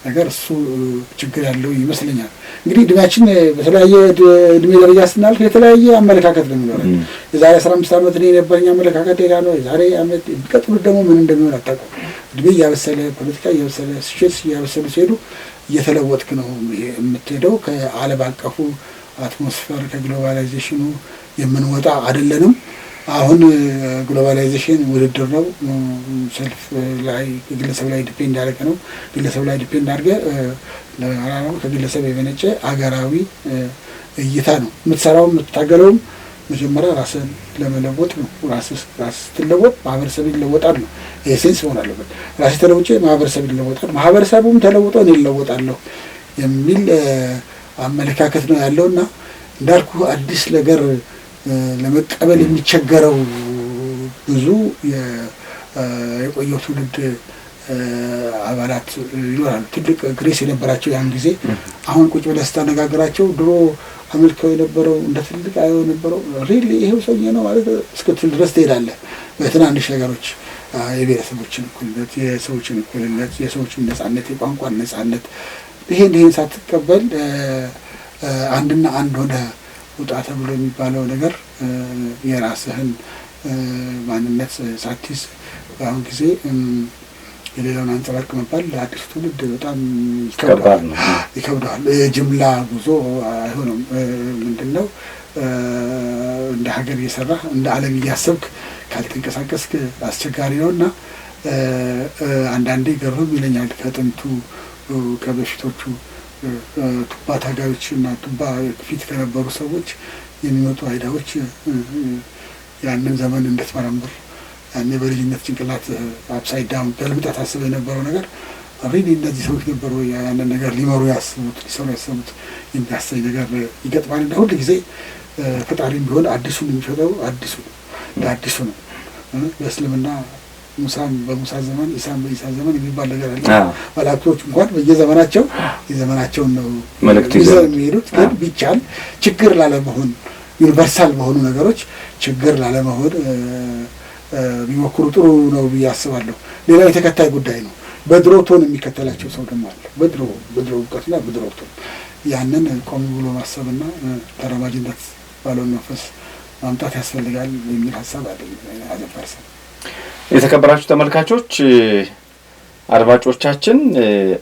ነገር እሱ ችግር ያለው ይመስለኛል። እንግዲህ እድሜያችን በተለያየ እድሜ ደረጃ ስናልፍ የተለያየ አመለካከት ነው የሚኖረን። የዛሬ 15 ዓመት እኔ የነበረኝ አመለካከት ሌላ ነው። የዛሬ ዓመት የሚቀጥሉት ደግሞ ምን እንደሚሆን አታውቅም። እድሜ እያበሰለ ፖለቲካ እያበሰለ ሲሸት እያበሰሉ ሲሄዱ እየተለወጥክ ነው የምትሄደው። ከዓለም አቀፉ አትሞስፌር ከግሎባላይዜሽኑ የምንወጣ አይደለንም። አሁን ግሎባላይዜሽን ውድድር ነው። ሰልፍ ላይ ግለሰብ ላይ ዲፔንድ ያደረገ ነው። ግለሰብ ላይ ዲፔንድ አድርገ ከግለሰብ የመነጨ አገራዊ እይታ ነው የምትሰራው የምትታገለውም። መጀመሪያ ራስን ለመለወጥ ነው። ራስ ስትለወጥ ማህበረሰብ ይለወጣል ነው። ይሄ ሴንስ መሆን አለበት። ራስ ተለውጬ ማህበረሰብ ይለወጣል፣ ማህበረሰቡም ተለውጦ እኔ እለወጣለሁ የሚል አመለካከት ነው ያለውና እንዳልኩ አዲስ ነገር ለመቀበል የሚቸገረው ብዙ የቆየው ትውልድ አባላት ይኖራሉ። ትልቅ ግሬስ የነበራቸው ያን ጊዜ አሁን ቁጭ ብለህ ስታነጋግራቸው ድሮ አመልከው የነበረው እንደ ትልቅ አየው የነበረው ሪሊ ይሄው ሰውዬ ነው ማለት እስክትል ድረስ ትሄዳለህ። በትናንሽ ነገሮች የብሔረሰቦችን እኩልነት፣ የሰዎችን እኩልነት፣ የሰዎችን ነጻነት፣ የቋንቋን ነጻነት ይሄን ሳትቀበል አንድና አንድ ሆነ ውጣ ተብሎ የሚባለው ነገር የራስህን ማንነት ሳትይዝ በአሁን ጊዜ የሌላውን አንጸባርቅ መባል ለአዲሱ ትውልድ በጣም ይከብዳል። የጅምላ ጉዞ አይሆንም። ምንድነው እንደ ሀገር እየሰራ እንደ ዓለም እያሰብክ ካልተንቀሳቀስክ አስቸጋሪ ነው እና አንዳንዴ ገርም ይለኛል ከጥንቱ ከበፊቶቹ ቱባ ታጋዮች እና ቱባ ፊት ከነበሩ ሰዎች የሚመጡ አይዳዎች ያንን ዘመን እንድትመረምር ያኔ በልጅነት ጭንቅላት አፕሳይድ ዳውን ገልብጠህ ታስበው የነበረው ነገር ሪሊ እነዚህ ሰዎች ነበሩ ያንን ነገር ሊመሩ ያስቡት ሊሰሩ ያሰቡት የሚያሳይ ነገር ይገጥማል። እና ሁል ጊዜ ፈጣሪም ቢሆን አዲሱን የሚፈጠው አዲሱ ነው። በእስልምና ሙሳም በሙሳ ዘመን ኢሳም በኢሳ ዘመን የሚባል ነገር አለ። መላእክቶች እንኳን በየዘመናቸው የዘመናቸውን ነው መልእክት ይዘው የሚሄዱት። ግን ቢቻል ችግር ላለመሆን ዩኒቨርሳል በሆኑ ነገሮች ችግር ላለመሆን ቢሞክሩ ጥሩ ነው ብዬ አስባለሁ። ሌላ የተከታይ ጉዳይ ነው። በድሮ ቶን የሚከተላቸው ሰው ደግሞ አለ። በድሮ እውቀትና በድሮ ቶን ያንን ቆም ብሎ ማሰብና ተራማጅነት ባለውን መንፈስ ማምጣት ያስፈልጋል የሚል ሀሳብ አለኝ አዘፈርሰን። የተከበራችሁ ተመልካቾች አድማጮቻችን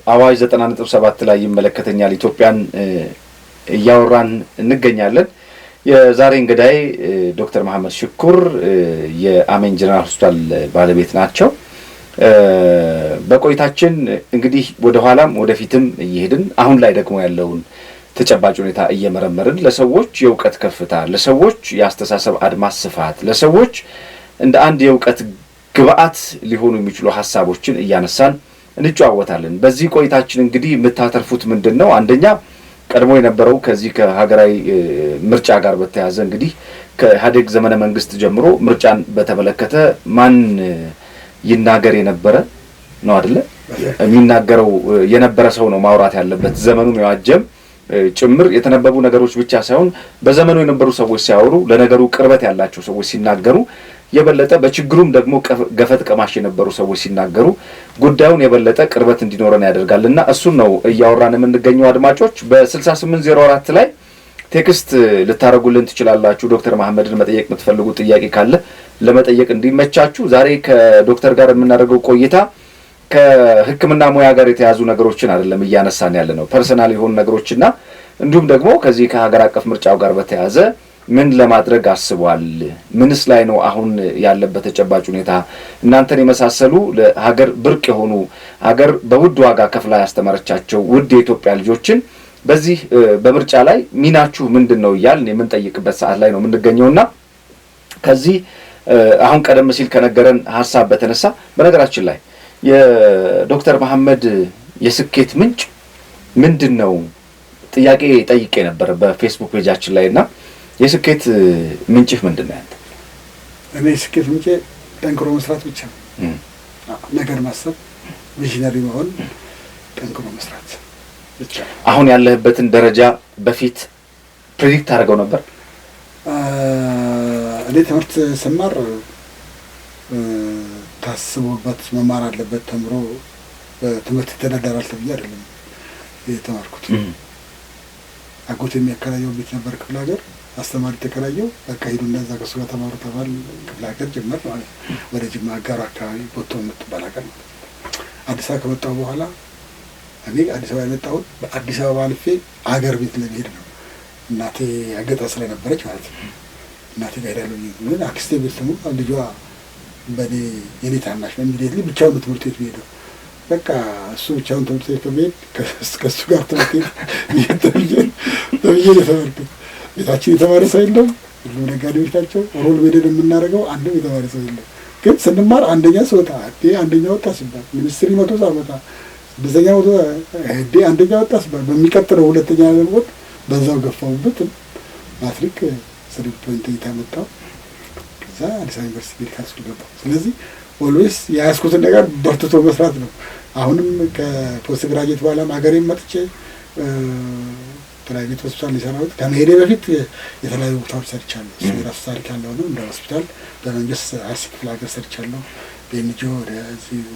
አዋጅ 90.7 ላይ ይመለከተኛል ኢትዮጵያን እያወራን እንገኛለን። የዛሬ እንግዳይ ዶክተር መሐመድ ሽኩር የአሜን ጀነራል ሆስፒታል ባለቤት ናቸው። በቆይታችን እንግዲህ ወደ ኋላም ወደፊትም እየሄድን አሁን ላይ ደግሞ ያለውን ተጨባጭ ሁኔታ እየመረመርን ለሰዎች የእውቀት ከፍታ፣ ለሰዎች የአስተሳሰብ አድማስ ስፋት፣ ለሰዎች እንደ አንድ የእውቀት ግብአት ሊሆኑ የሚችሉ ሀሳቦችን እያነሳን እንጨዋወታለን። በዚህ ቆይታችን እንግዲህ የምታተርፉት ምንድን ነው? አንደኛ ቀድሞ የነበረው ከዚህ ከሀገራዊ ምርጫ ጋር በተያያዘ እንግዲህ ከኢህአዴግ ዘመነ መንግስት ጀምሮ ምርጫን በተመለከተ ማን ይናገር የነበረ ነው አይደለ? የሚናገረው የነበረ ሰው ነው ማውራት ያለበት። ዘመኑን የዋጀም ጭምር የተነበቡ ነገሮች ብቻ ሳይሆን በዘመኑ የነበሩ ሰዎች ሲያወሩ፣ ለነገሩ ቅርበት ያላቸው ሰዎች ሲናገሩ፣ የበለጠ በችግሩም ደግሞ ገፈት ቀማሽ የነበሩ ሰዎች ሲናገሩ ጉዳዩን የበለጠ ቅርበት እንዲኖረን ያደርጋልና እሱን ነው እያወራን የምንገኘው። አድማጮች በ6804 ላይ ቴክስት ልታረጉልን ትችላላችሁ። ዶክተር መሐመድን መጠየቅ የምትፈልጉ ጥያቄ ካለ ለመጠየቅ እንዲመቻችሁ። ዛሬ ከዶክተር ጋር የምናደርገው ቆይታ ከሕክምና ሙያ ጋር የተያዙ ነገሮችን አይደለም እያነሳን ያለ ነው። ፐርሰናል የሆኑ ነገሮችና እንዲሁም ደግሞ ከዚህ ከሀገር አቀፍ ምርጫው ጋር በተያያዘ ምን ለማድረግ አስቧል? ምንስ ላይ ነው አሁን ያለበት ተጨባጭ ሁኔታ? እናንተን የመሳሰሉ ለሀገር ብርቅ የሆኑ ሀገር በውድ ዋጋ ከፍላ ያስተማረቻቸው ውድ የኢትዮጵያ ልጆችን በዚህ በምርጫ ላይ ሚናችሁ ምንድን ነው እያልን የምንጠይቅበት ሰዓት ላይ ነው የምንገኘውና ከዚህ አሁን ቀደም ሲል ከነገረን ሀሳብ በተነሳ በነገራችን ላይ የዶክተር መሐመድ የስኬት ምንጭ ምንድን ነው ጥያቄ ጠይቄ ነበር በፌስቡክ ፔጃችን ላይ እና የስኬት ምንጭህ ምንድን ነው ያንተ? እኔ የስኬት ምንጭ ጠንክሮ መስራት ብቻ ነው። ነገር ማሰብ፣ ቪዥነሪ መሆን፣ ጠንክሮ መስራት ብቻ። አሁን ያለህበትን ደረጃ በፊት ፕሬዲክት አድርገው ነበር? እኔ ትምህርት ስማር ታስቦበት መማር አለበት ተምሮ በትምህርት ይተዳደራል ተብዬ አይደለም የተማርኩት። አጎቴ የሚያከራየው ቤት ነበር ክፍለ ሀገር፣ አስተማሪ ተከራየው። በቃ ሂዱና እዛ ከእሱ ጋር ተማሩ ተባል። ክፍለ ሀገር ጀመር ማለት ነው። ወደ ጅማ አጋሩ አካባቢ ቦቶ የምትባል ሀገር ነው። አዲስ አበባ ከመጣሁ በኋላ እኔ አዲስ አበባ የመጣሁት በአዲስ አበባ አልፌ አገር ቤት ለመሄድ ነው። እናቴ አገጣ ስለነበረች ማለት ነው። እናቴ ጋር ሄዳለሁ ግን አክስቴ ቤት ደግሞ ልጇ በኔ የኔ ታናሽ ነው ኢሚዲየትሊ ብቻውን ትምህርት ቤት ሄደው በቃ እሱ ብቻውን ትምህርት ቤት ከቤት ከእሱ ጋር ትምህርት ቤት ተብዬ የተማርኩት። ቤታችን የተማረ ሰው የለም፣ ሁሉም ነጋዴ ቤታቸው ሮል ሜደል የምናደርገው አንድም የተማረ ሰው የለም። ግን ስንማር አንደኛ ስወጣ አንደኛ ወጣ ሲባል ሚኒስትሪ መቶ ሳመጣ ስድስተኛ መቶ አንደኛ ወጣ ሲባል በሚቀጥለው ሁለተኛ ለመወጥ በዛው ገፋሁበት ማትሪክ 3.8 አመጣሁ። ከዛ አዲስ አበባ ዩኒቨርሲቲ ሜዲካል ስኩል ገባሁ። ስለዚህ ኦልዌይስ የያዝኩትን ነገር በርትቶ መስራት ነው። አሁንም ከፖስት ግራጁዌት በኋላ ሀገሬን መጥቼ ፕራይቬት ሆስፒታል የሰራሁት ከመሄዴ በፊት የተለያዩ ቦታዎች ሰርቻለሁ። እሱ የራሱ ታሪክ ያለው ነው። እንደ ሆስፒታል በመንግስት አርሲ ክፍለ ሀገር ሰርቻለሁ። በኤንጂኦ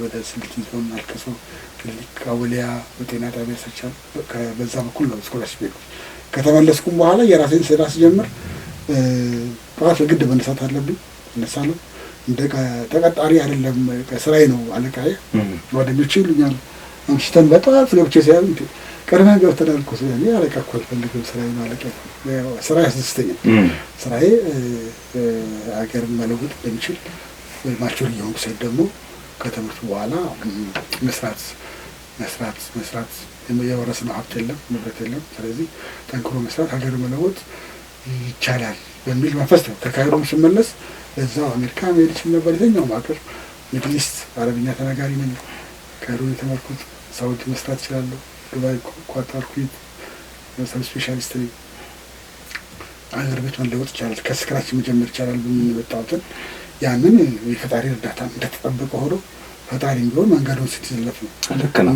ወደ ስልጤ ዞን አልከሶ ክሊኒክ አወሊያ በጤና ጣቢያ ሰርቻለሁ። በዛ በኩል ነው ስኮላርሽፕ የሄድኩት። ከተመለስኩም በኋላ የራሴን ስራ ስጀምር ጠዋት በግድ መነሳት አለብኝ። እነሳለሁ። እንደ ተቀጣሪ አይደለም ስራዬ ነው። አለቃዬ ጓደኞቼ ይሉኛል አምሽተን በጠዋት ገብቼ ሲያዩ ቀድመን ገብተናል እኮ ስለዚህ አለቃ እኮ አልፈልግም ስራዬ ነው። አለቃ ስራ ያስደስተኛል። ስራዬ ሀገርን መለወጥ እንደሚችል ማቹር እየሆንኩ ስሄድ ደግሞ ከትምህርቱ በኋላ መስራት የወረስነው ሀብት የለም፣ ንብረት የለም። ስለዚህ ጠንክሮ መስራት ሀገር መለወጥ ይቻላል በሚል መንፈስ ነው ከካይሮም ስመለስ እዛው አሜሪካ መሄድ ይችል ነበር። የትኛውም ሀገር ሚድል ኢስት አረብኛ ተናጋሪ ነኝ። ካይሮ የተማርኩት ሳውዲ መስራት እችላለሁ። ዱባይ፣ ኳታር፣ ኩዌት ሰብ ስፔሻሊስት ነኝ። አገር ቤት መለወጥ ይቻላል፣ ከስክራች መጀመር ይቻላል በምንወጣውትን ያንን የፈጣሪ እርዳታ እንደተጠበቀ ሆኖ ፈጣሪ ቢሆን መንገዱን ስትዘለፍ ነው። ልክ ነው።